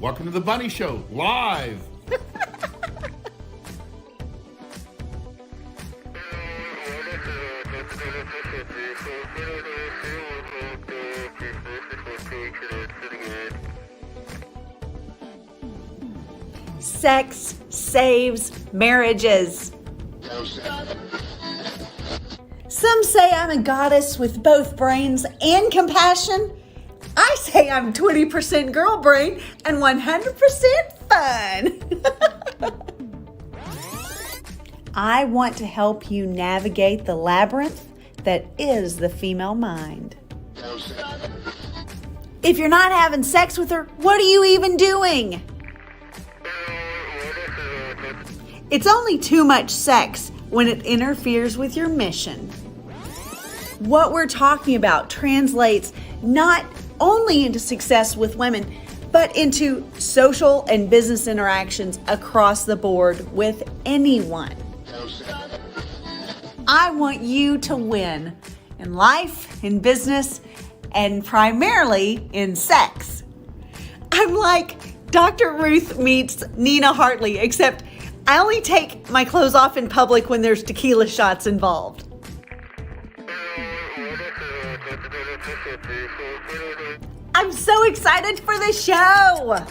Welcome to the Bunny Show, live. Sex saves marriages. Some say I'm a goddess with both brains and compassion. I say I'm 20% girl brain and 100% fun. I want to help you navigate the labyrinth that is the female mind. If you're not having sex with her, what are you even doing? It's only too much sex when it interferes with your mission. What we're talking about translates not only into success with women, but into social and business interactions across the board with anyone. I want you to win in life, in business, and primarily in sex. I'm like Dr. Ruth meets Nina Hartley, except I only take my clothes off in public when there's tequila shots involved. I'm so excited for the show.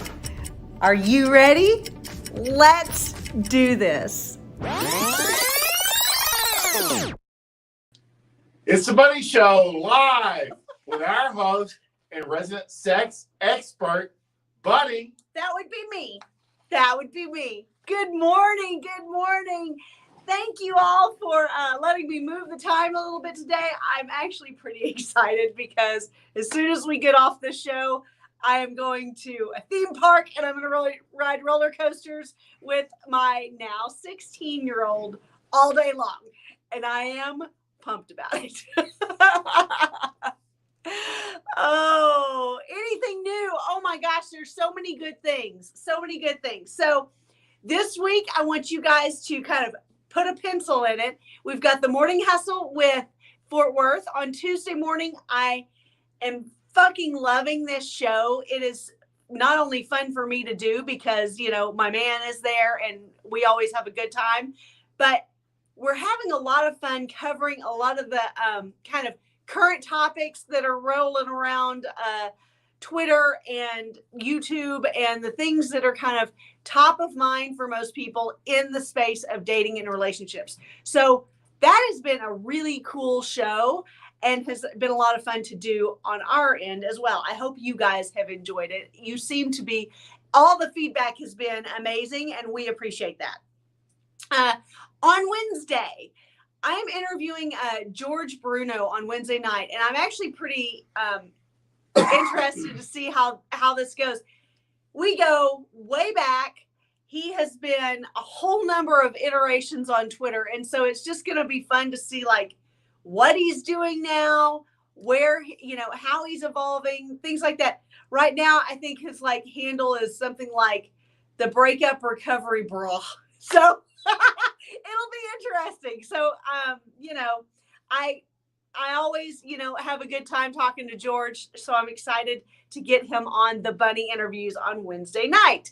Are you ready? Let's do this. It's the Bunny Show, live with our host and resident sex expert, Bunny. That would be me. That would be me. Good morning. Good morning. Thank you all for letting me move the time a little bit today. I'm actually pretty excited because as soon as we get off the show, I am going to a theme park and I'm going to ride roller coasters with my now 16-year-old all day long. And I am pumped about it. Oh, anything new? Oh my gosh, there's so many good things. So many good things. So this week, I want you guys to kind of put a pencil in it. We've got the Morning Hustle with Fort Worth on Tuesday morning. I am fucking loving this show. It is not only fun for me to do because, you know, my man is there and we always have a good time, but we're having a lot of fun covering a lot of the kind of current topics that are rolling around Twitter and YouTube and the things that are kind of top of mind for most people in the space of dating and relationships. So that has been a really cool show and has been a lot of fun to do on our end as well. I hope you guys have enjoyed it. You seem to be, all the feedback has been amazing and we appreciate that. On Wednesday, I'm interviewing George Bruno on Wednesday night, and I'm actually pretty interested to see how this goes. We go way back. He has been a whole number of iterations on Twitter, and so it's just going to be fun to see like what he's doing now, where, you know, how he's evolving, things like that. Right now, I think his like handle is something like the breakup recovery bra. So it'll be interesting. So, you know, I always, you know, have a good time talking to George. So I'm excited to get him on the Bunny interviews on Wednesday night.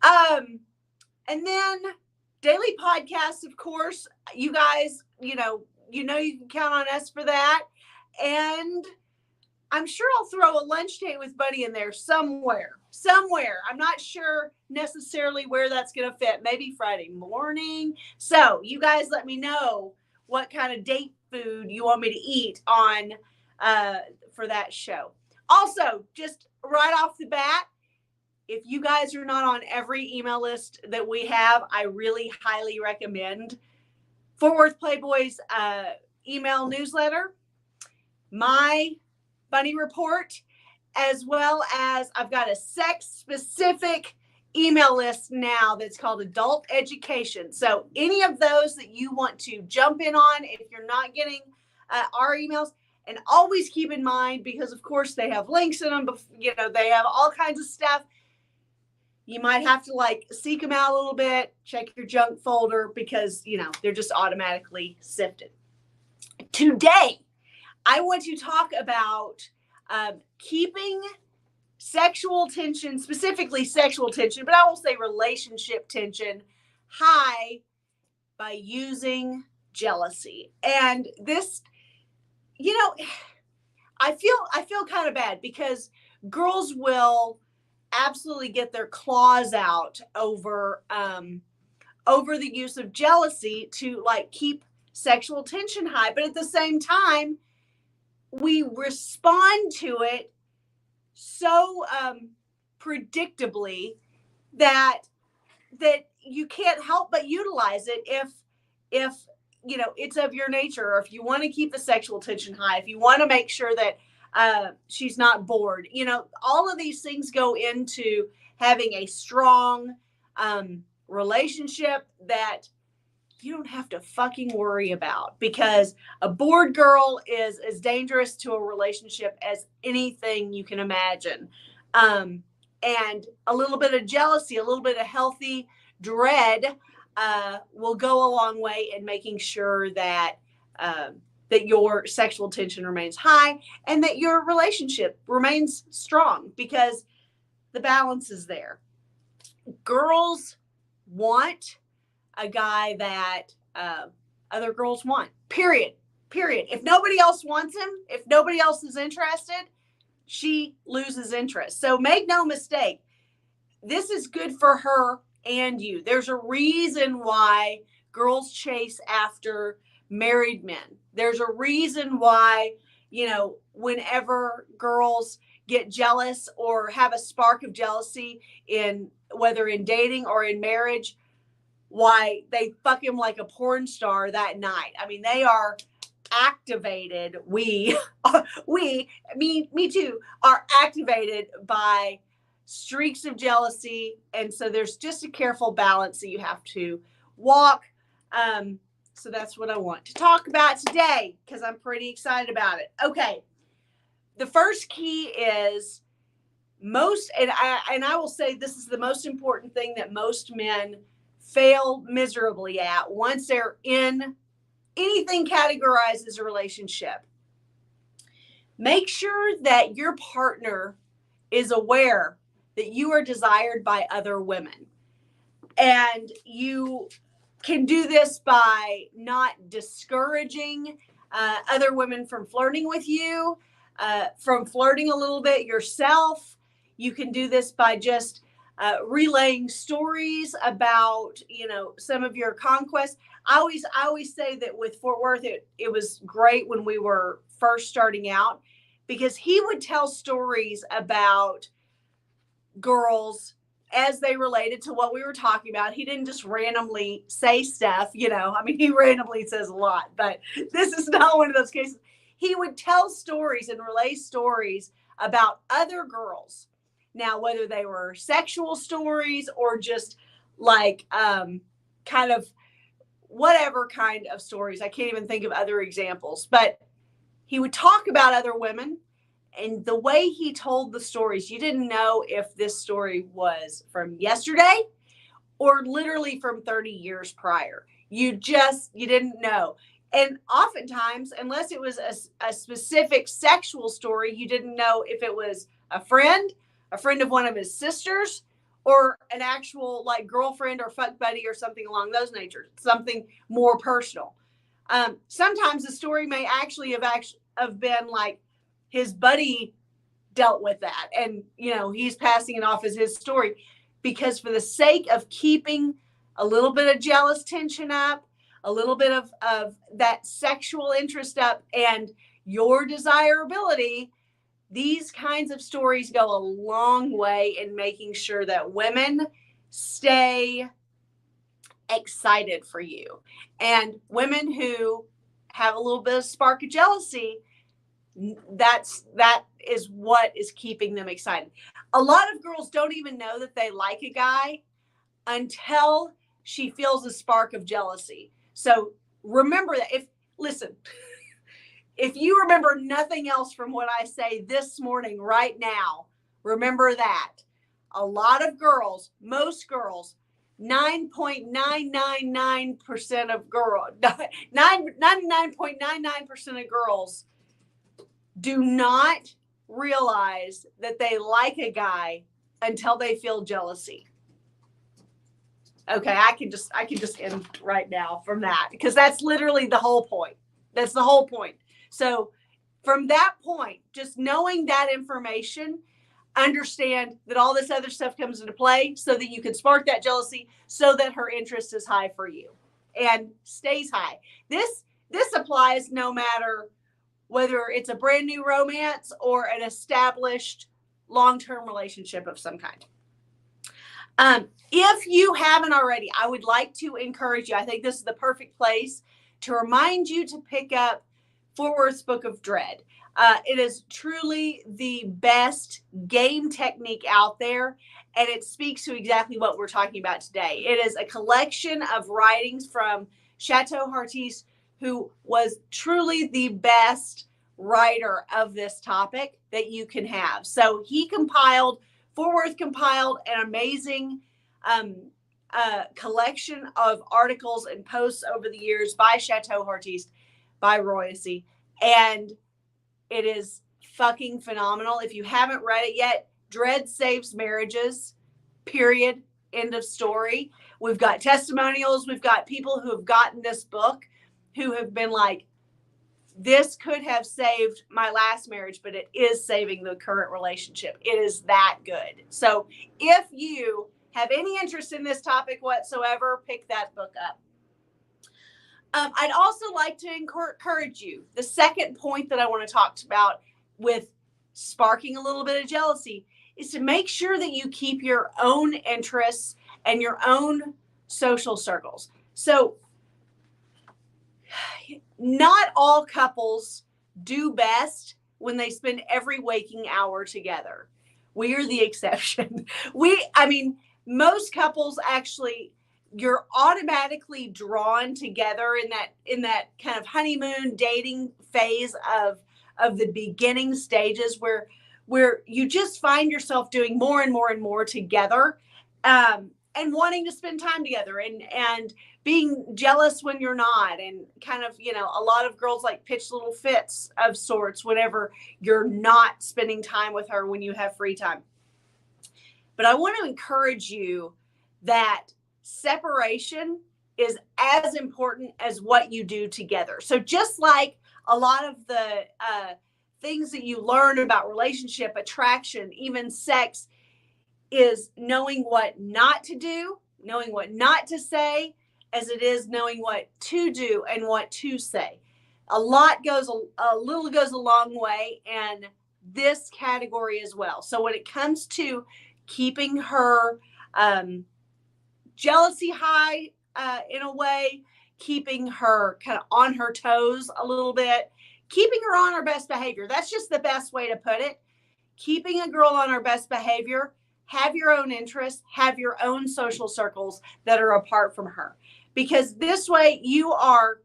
And then daily podcasts, of course, you guys, you can count on us for that. And I'm sure I'll throw a lunch date with Bunny in there somewhere. I'm not sure necessarily where that's going to fit. Maybe Friday morning. So you guys let me know what kind of date food you want me to eat on for that show. Also, just right off the bat, if you guys are not on every email list that we have, I really highly recommend Worth Playboy's email newsletter, my Bunny report, as well as I've got a sex-specific email list now that's called Adult Education. So any of those that you want to jump in on, if you're not getting our emails, and always keep in mind, because of course they have links in them, but you know, they have all kinds of stuff. You might have to like seek them out a little bit, check your junk folder because, you know, they're just automatically sifted. Today, I want to talk about keeping sexual tension, specifically sexual tension, but I will say relationship tension, high by using jealousy. And this, you know, I feel kind of bad because girls will absolutely get their claws out over the use of jealousy to like keep sexual tension high, but at the same time we respond to it so predictably that you can't help but utilize it if you know it's of your nature, or if you want to keep the sexual tension high, if you want to make sure that she's not bored. You know, all of these things go into having a strong relationship that you don't have to fucking worry about, because a bored girl is as dangerous to a relationship as anything you can imagine. And a little bit of jealousy, a little bit of healthy dread will go a long way in making sure that that your sexual tension remains high and that your relationship remains strong, because the balance is there. Girls want a guy that other girls want. Period. If nobody else wants him, if nobody else is interested, she loses interest. So make no mistake, this is good for her and you. There's a reason why girls chase after married men. There's a reason why, you know, whenever girls get jealous or have a spark of jealousy, in whether in dating or in marriage, why they fuck him like a porn star that night. I mean, they are activated. Me too, are activated by streaks of jealousy. And so there's just a careful balance that you have to walk. So that's what I want to talk about today, because I'm pretty excited about it. Okay. The first key is I will say this is the most important thing that most men fail miserably at once they're in anything categorized as a relationship. Make sure that your partner is aware that you are desired by other women. And you can do this by not discouraging other women from flirting with you, from flirting a little bit yourself. You can do this by just relaying stories about, you know, some of your conquests. I always say that with Fort Worth, it was great when we were first starting out, because he would tell stories about girls as they related to what we were talking about. He didn't just randomly say stuff, you know. I mean, he randomly says a lot, but this is not one of those cases. He would tell stories and relay stories about other girls. Now, whether they were sexual stories or just like kind of whatever kind of stories. I can't even think of other examples, but he would talk about other women. And the way he told the stories, you didn't know if this story was from yesterday or literally from 30 years prior. You didn't know. And oftentimes, unless it was a specific sexual story, you didn't know if it was a friend of one of his sisters, or an actual like girlfriend or fuck buddy or something along those natures, something more personal. Sometimes the story may actually have been like his buddy dealt with that, and you know, he's passing it off as his story, because for the sake of keeping a little bit of jealous tension up, a little bit of that sexual interest up, and your desirability, these kinds of stories go a long way in making sure that women stay excited for you. And women who have a little bit of spark of jealousy, that is what is keeping them excited. A lot of girls don't even know that they like a guy until she feels a spark of jealousy. So remember that. If you remember nothing else from what I say this morning, right now, remember that a lot of girls, most girls, 99.999% of girls, 99.99% of girls do not realize that they like a guy until they feel jealousy. Okay, I can just end right now from that, because that's literally the whole point. That's the whole point. So from that point, just knowing that information, understand that all this other stuff comes into play so that you can spark that jealousy, so that her interest is high for you and stays high. This applies no matter whether it's a brand new romance or an established long-term relationship of some kind. If you haven't already, I would like to encourage you. I think this is the perfect place to remind you to pick up Fort Worth's Book of Dread. It is truly the best game technique out there, and it speaks to exactly what we're talking about today. It is a collection of writings from CHATEAU HEARTISTE, who was truly the best writer of this topic that you can have. So Fort Worth compiled an amazing collection of articles and posts over the years by CHATEAU HEARTISTE, by Royce, and it is fucking phenomenal. If you haven't read it yet, Dread saves marriages, period, end of story. We've got testimonials. We've got people who have gotten this book who have been like, this could have saved my last marriage, but it is saving the current relationship. It is that good. So if you have any interest in this topic whatsoever, pick that book up. I'd also like to encourage you. The second point that I want to talk about with sparking a little bit of jealousy is to make sure that you keep your own interests and your own social circles. So not all couples do best when they spend every waking hour together. We are the exception. Most couples actually, you're automatically drawn together in that kind of honeymoon dating phase of the beginning stages where you just find yourself doing more and more and more together, and wanting to spend time together and being jealous when you're not, and kind of, a lot of girls like pitch little fits of sorts whenever you're not spending time with her when you have free time. But I want to encourage you that separation is as important as what you do together. So just like a lot of the things that you learn about relationship, attraction, even sex, is knowing what not to do, knowing what not to say, as it is knowing what to do and what to say. A little goes a long way, and this category as well. So when it comes to keeping her jealousy high, in a way, keeping her kind of on her toes a little bit, keeping her on her best behavior. That's just the best way to put it. Keeping a girl on her best behavior. Have your own interests, have your own social circles that are apart from her. Because this way you are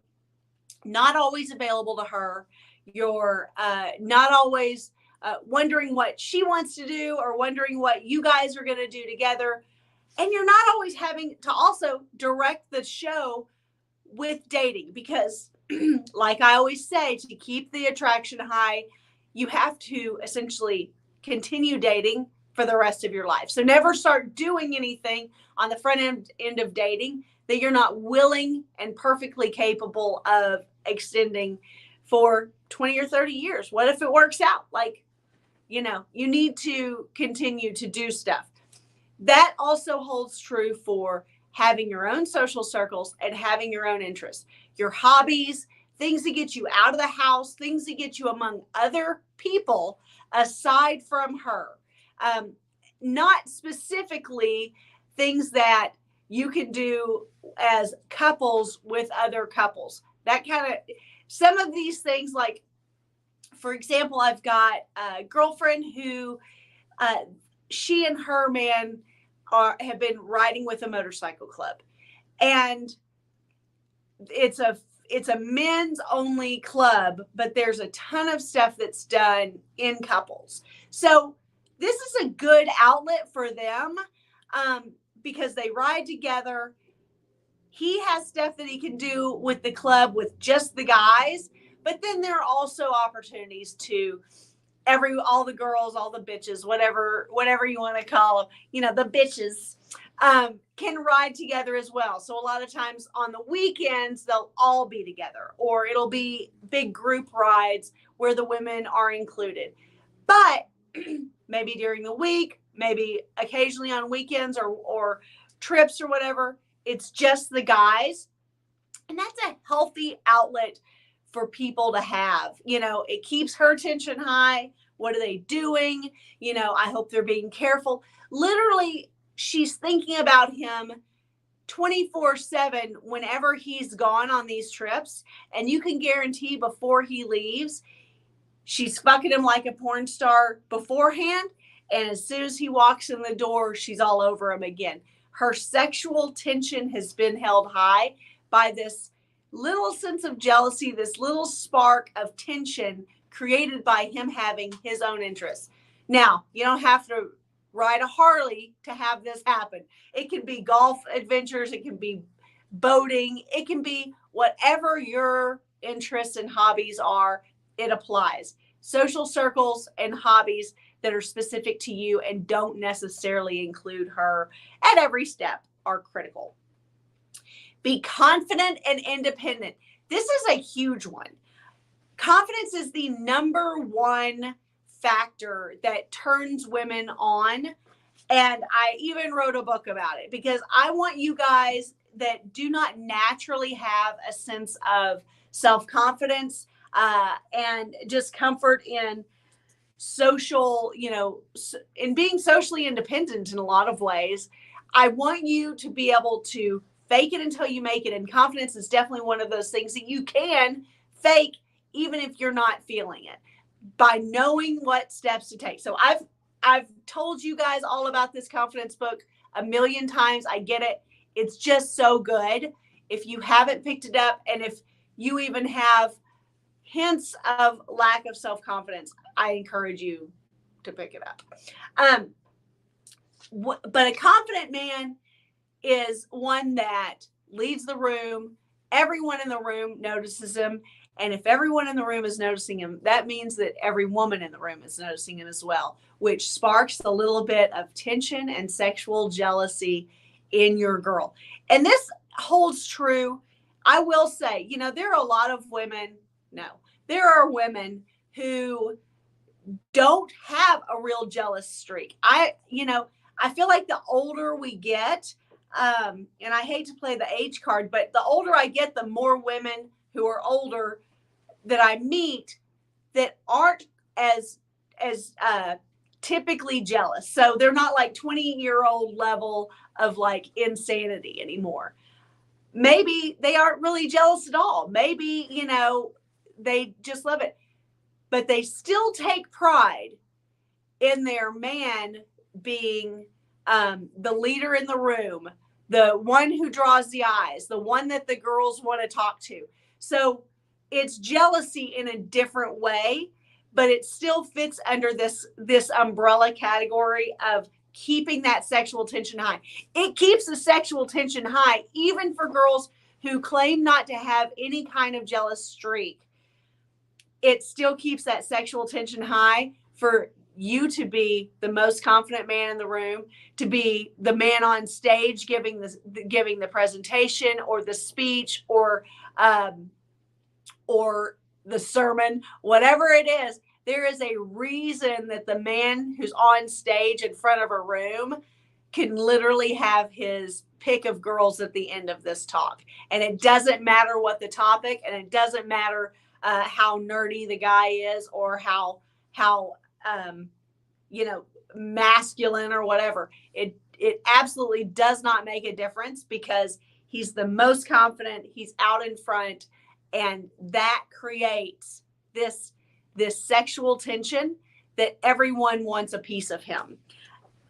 not always available to her. You're not always wondering what she wants to do or wondering what you guys are going to do together. And you're not always having to also direct the show with dating, because like I always say, to keep the attraction high, you have to essentially continue dating for the rest of your life. So never start doing anything on the front end of dating that you're not willing and perfectly capable of extending for 20 or 30 years. What if it works out? You need to continue to do stuff. That also holds true for having your own social circles and having your own interests, your hobbies, things that get you out of the house, things that get you among other people aside from her. Not specifically things that you can do as couples with other couples. That kind of, some of these things, like, for example, I've got a girlfriend who she and her man have been riding with a motorcycle club, and it's a men's only club, but there's a ton of stuff that's done in couples. So this is a good outlet for them, because they ride together. He has stuff that he can do with the club with just the guys, but then there are also opportunities to all the girls, all the bitches, whatever you want to call them, the bitches, can ride together as well. So a lot of times on the weekends, they'll all be together, or it'll be big group rides where the women are included. But maybe during the week, maybe occasionally on weekends or trips or whatever, it's just the guys. And that's a healthy outlet for people to have. It keeps her tension high. What are they doing? I hope they're being careful. Literally, she's thinking about him 24/7 whenever he's gone on these trips. And you can guarantee before he leaves, she's fucking him like a porn star beforehand. And as soon as he walks in the door, she's all over him again. Her sexual tension has been held high by this little sense of jealousy, this little spark of tension created by him having his own interests. Now, you don't have to ride a Harley to have this happen. It can be golf adventures. It can be boating. It can be whatever your interests and hobbies are. It applies. Social circles and hobbies that are specific to you and don't necessarily include her at every step are critical. Be confident and independent. This is a huge one. Confidence is the number one factor that turns women on. And I even wrote a book about it because I want you guys that do not naturally have a sense of self-confidence and just comfort in social, in being socially independent in a lot of ways. I want you to be able to fake it until you make it. And confidence is definitely one of those things that you can fake even if you're not feeling it, by knowing what steps to take. So I've told you guys all about this confidence book a million times. I get it. It's just so good. If you haven't picked it up, and if you even have hints of lack of self-confidence, I encourage you to pick it up. But a confident man is one that leads the room. Everyone in the room notices him. And if everyone in the room is noticing him, that means that every woman in the room is noticing him as well, which sparks a little bit of tension and sexual jealousy in your girl. And this holds true. I will say, there are a lot of women. No, there are women who don't have a real jealous streak. I feel like the older we get, and I hate to play the age card, but the older I get, the more women who are older that I meet that aren't as typically jealous. So they're not like 20-year-old level of like insanity anymore. Maybe they aren't really jealous at all. Maybe, they just love it. But they still take pride in their man being the leader in the room, the one who draws the eyes, the one that the girls want to talk to. So it's jealousy in a different way, but it still fits under this umbrella category of keeping that sexual tension high. It keeps the sexual tension high, even for girls who claim not to have any kind of jealous streak. It still keeps that sexual tension high for you to be the most confident man in the room, to be the man on stage giving the presentation or the speech or the sermon, whatever it is. There is a reason that the man who's on stage in front of a room can literally have his pick of girls at the end of this talk. And it doesn't matter what the topic, and it doesn't matter how nerdy the guy is or how masculine or whatever. It absolutely does not make a difference because he's the most confident, he's out in front, and that creates this sexual tension that everyone wants a piece of him.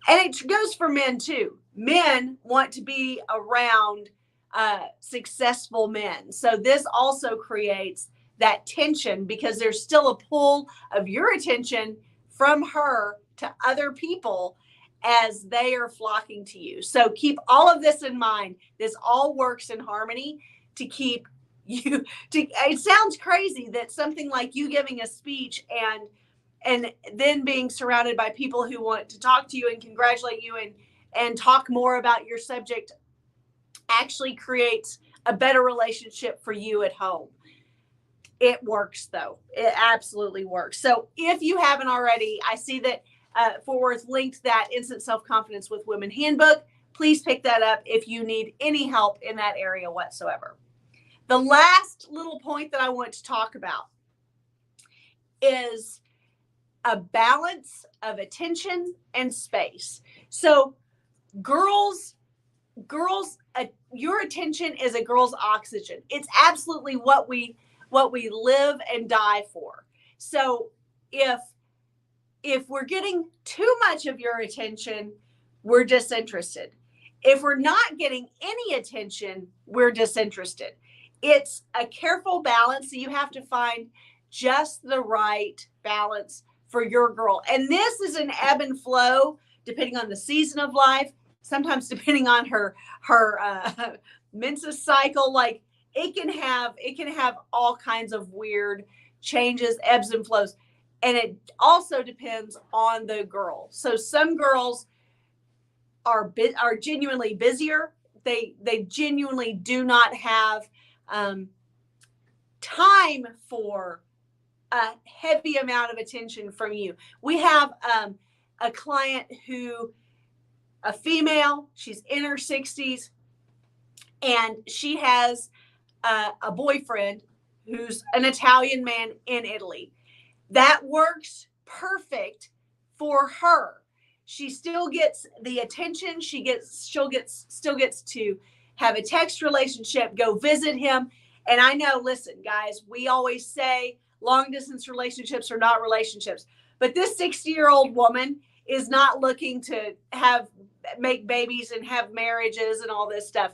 And it goes for men too. Men want to be around successful men. So this also creates that tension because there's still a pull of your attention from her to other people as they are flocking to you. So keep all of this in mind. This all works in harmony to keep you. It sounds crazy that something like you giving a speech and and then being surrounded by people who want to talk to you and congratulate you and talk more about your subject actually creates a better relationship for you at home. It works, though. It absolutely works. So if you haven't already, I see that Fort Worth linked that Instant Self-Confidence with Women Handbook. Please pick that up if you need any help in that area whatsoever. The last little point that I want to talk about is a balance of attention and space. So girls, your attention is a girl's oxygen. It's absolutely what we live and die for. So if we're getting too much of your attention, we're disinterested. If we're not getting any attention, we're disinterested. It's a careful balance. So you have to find just the right balance for your girl. And this is an ebb and flow depending on the season of life, sometimes depending on her menses cycle. Like it can have all kinds of weird changes, ebbs and flows. And it also depends on the girl. So some girls are genuinely busier. They genuinely do not have time for a heavy amount of attention from you. We have a client a female, she's in her 60s, and she has a boyfriend who's an Italian man in Italy. That works perfect for her. She still gets the attention. Still gets to have a text relationship, go visit him. And I know, listen, guys, we always say long distance relationships are not relationships, but this 60-year-old woman is not looking to make babies and have marriages and all this stuff.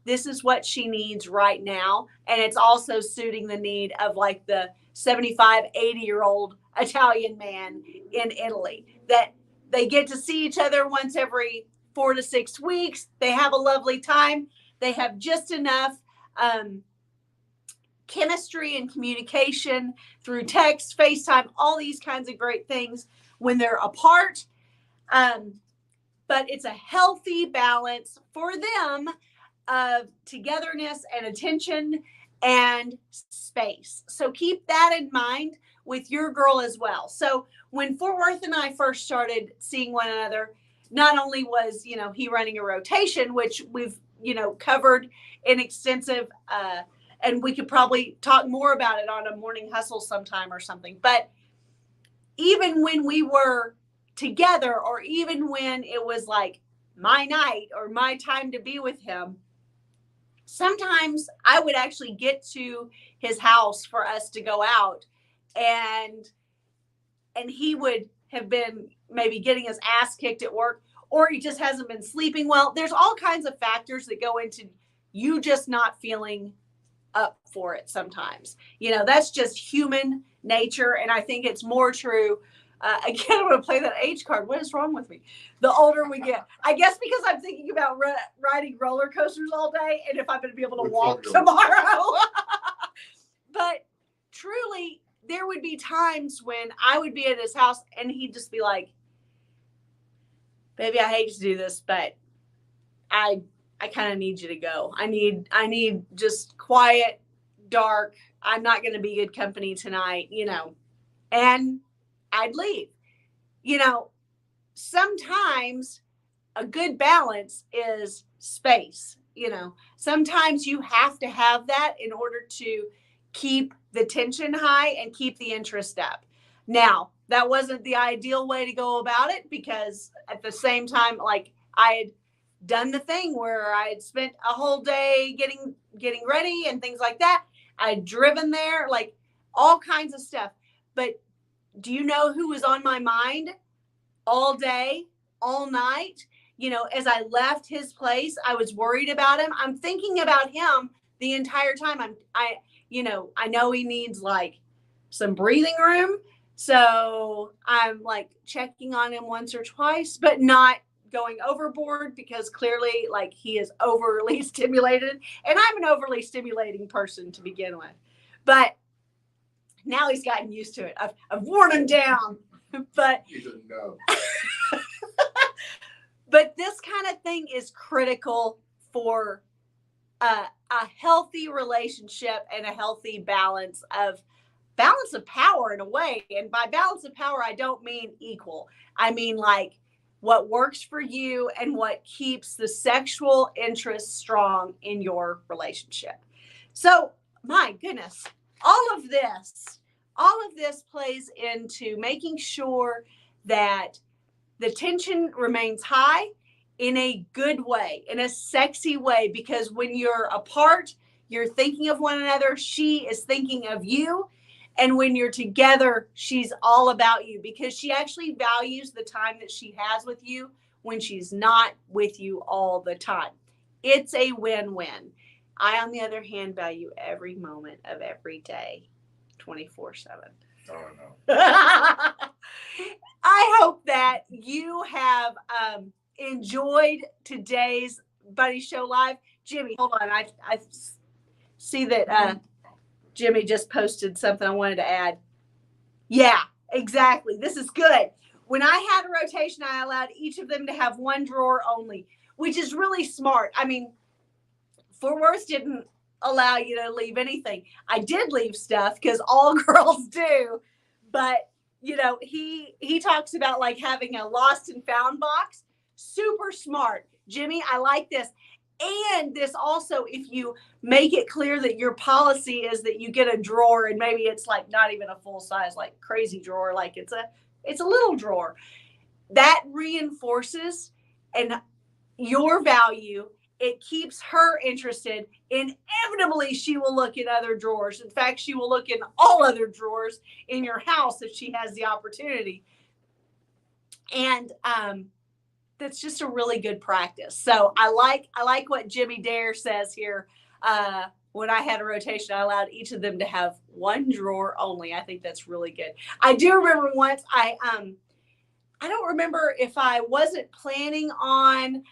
This is what she needs right now. And it's also suiting the need of like the 75, 80-year-old Italian man in Italy, that they get to see each other once every 4 to 6 weeks. They have a lovely time. They have just enough chemistry and communication through text, FaceTime, all these kinds of great things when they're apart. But it's a healthy balance for them of togetherness and attention and space. So keep that in mind with your girl as well. So when Fort Worth and I first started seeing one another, not only was, he running a rotation, which we've, covered in extensive, and we could probably talk more about it on a morning hustle sometime or something. But even when we were together, or even when it was like my night or my time to be with him, sometimes I would actually get to his house for us to go out, and he would have been maybe getting his ass kicked at work, or he just hasn't been sleeping well. There's all kinds of factors that go into you just not feeling up for it sometimes. That's just human nature. And I think it's more true. Again, I'm going to play that age card. What is wrong with me? The older we get, I guess because I'm thinking about riding roller coasters all day, and if I'm going to be able to walk tomorrow. But truly, there would be times when I would be at his house and he'd just be like, baby, I hate to do this, but I kind of need you to go. I need just quiet, dark. I'm not going to be good company tonight, and I'd leave. Sometimes a good balance is space. Sometimes you have to have that in order to keep the tension high and keep the interest up. Now, that wasn't the ideal way to go about it, because at the same time, like I had done the thing where I had spent a whole day getting ready and things like that. I'd driven there, like all kinds of stuff. But do you know who was on my mind all day, all night? As I left his place, I was worried about him. I'm thinking about him the entire time. I know he needs like some breathing room. So I'm like checking on him once or twice, but not going overboard, because clearly like he is overly stimulated, and I'm an overly stimulating person to begin with. But now he's gotten used to it. I've worn him down. But He said no. but this kind of thing is critical for a healthy relationship and a healthy balance of power in a way. And by balance of power, I don't mean equal. I mean like what works for you and what keeps the sexual interest strong in your relationship. So, my goodness, all of this plays into making sure that the tension remains high in a good way, in a sexy way, because when you're apart, you're thinking of one another. She is thinking of you. And when you're together, she's all about you because she actually values the time that she has with you when she's not with you all the time. It's a win-win. I, on the other hand, value every moment of every day, 24/7. Oh, no. I hope that you have enjoyed today's Bunny Show Live. Jimmy, hold on. I see that Jimmy just posted something I wanted to add. Yeah, exactly. This is good. When I had a rotation, I allowed each of them to have one drawer only, which is really smart. I mean, Fort Worth didn't allow you to leave anything. I did leave stuff because all girls do, but you know, he talks about like having a lost and found box. Super smart. Jimmy, I like this. And this also, if you make it clear that your policy is that you get a drawer and maybe it's like not even a full size, like crazy drawer, like it's a little drawer, that reinforces and your value. It keeps her interested. Inevitably, she will look in other drawers. In fact, she will look in all other drawers in your house if she has the opportunity. And that's just a really good practice. So I like what Jimmy Dare says here. When I had a rotation, I allowed each of them to have one drawer only. I think that's really good. I do remember once I don't remember if I wasn't planning on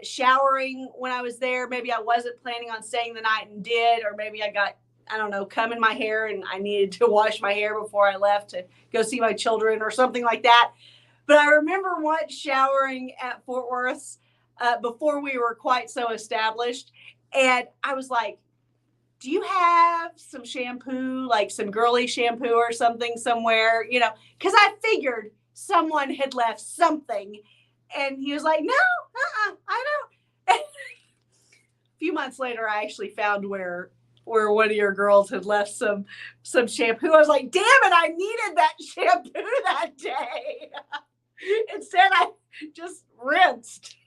showering when I was there. Maybe I wasn't planning on staying the night and did, or maybe I got, I don't know, cum in my hair and I needed to wash my hair before I left to go see my children or something like that. But I remember once showering at Fort Worth before we were quite so established. And I was like, do you have some shampoo, like some girly shampoo or something somewhere? You know, because I figured someone had left something. And he was like, no, I don't. A few months later, I actually found where one of your girls had left some shampoo. I was like, damn it, I needed that shampoo that day. Instead, I just rinsed.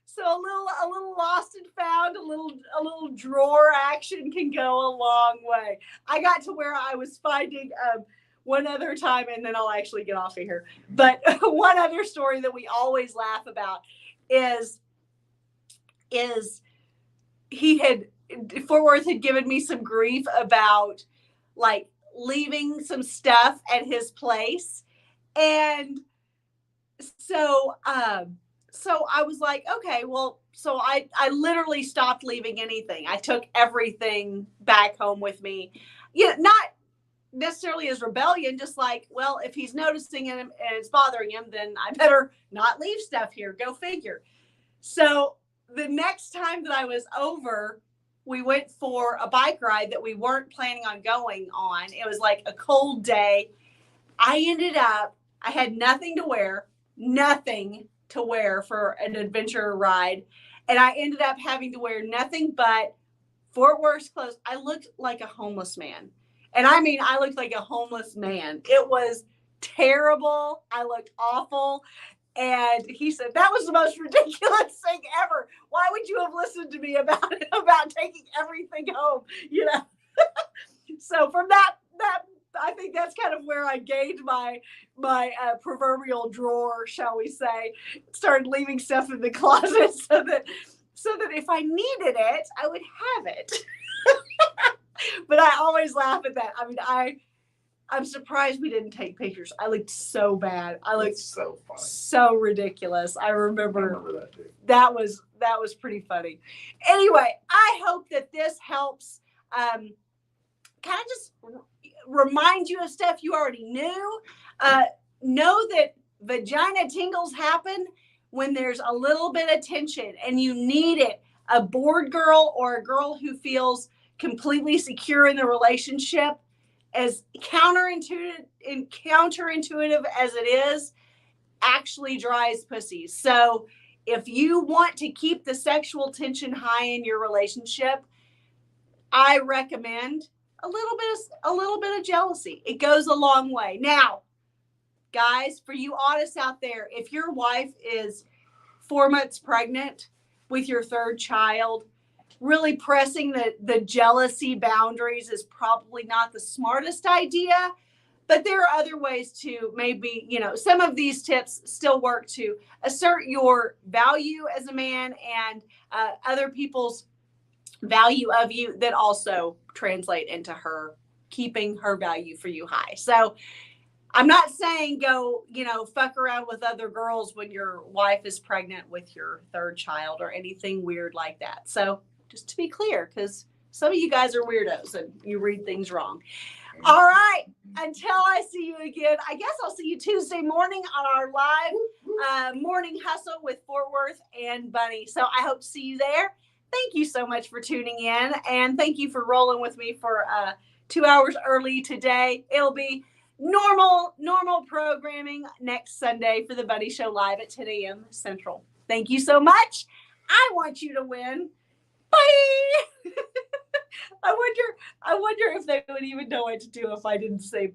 So a little lost and found, a little drawer action can go a long way. I got to where I was finding one other time, and then I'll actually get off of here. But one other story that we always laugh about is Fort Worth had given me some grief about like leaving some stuff at his place. And so I was like, okay, well, so I literally stopped leaving anything. I took everything back home with me. Yeah, not necessarily as rebellion, just like, well, if he's noticing it and it's bothering him, then I better not leave stuff here. Go figure. So the next time that I was over, we went for a bike ride that we weren't planning on going on. It was like a cold day. I had nothing to wear for an adventure ride. And I ended up having to wear nothing but Fort Worth clothes. I looked like a homeless man. And I mean, I looked like a homeless man. It was terrible. I looked awful. And he said, that was the most ridiculous thing ever. Why would you have listened to me about taking everything home? You know? So from that, I think that's kind of where I gained my proverbial drawer, shall we say. Started leaving stuff in the closet so that if I needed it, I would have it. But I always laugh at that. I mean, I'm surprised we didn't take pictures. I looked so bad. I looked so funny. So ridiculous. I remember that too. That was pretty funny. Anyway, I hope that this helps kind of just remind you of stuff you already knew. Know that vagina tingles happen when there's a little bit of tension and you need it. A bored girl or a girl who feels completely secure in the relationship, as counterintuitive as it is, actually dries pussies. So if you want to keep the sexual tension high in your relationship, I recommend a little bit of jealousy. It goes a long way. Now, guys, for you autists out there, if your wife is 4 months pregnant with your third child, really pressing the jealousy boundaries is probably not the smartest idea. But there are other ways to maybe, some of these tips still work to assert your value as a man and other people's value of you that also translate into her keeping her value for you high. So I'm not saying go, fuck around with other girls when your wife is pregnant with your third child or anything weird like that. So just to be clear, because some of you guys are weirdos and you read things wrong. All right. Until I see you again, I guess I'll see you Tuesday morning on our live morning hustle with Fort Worth and Bunny. So I hope to see you there. Thank you so much for tuning in. And thank you for rolling with me for 2 hours early today. It'll be normal programming next Sunday for the Bunny Show live at 10 a.m. Central. Thank you so much. I want you to win. Bye. I wonder if they would even know what to do if I didn't say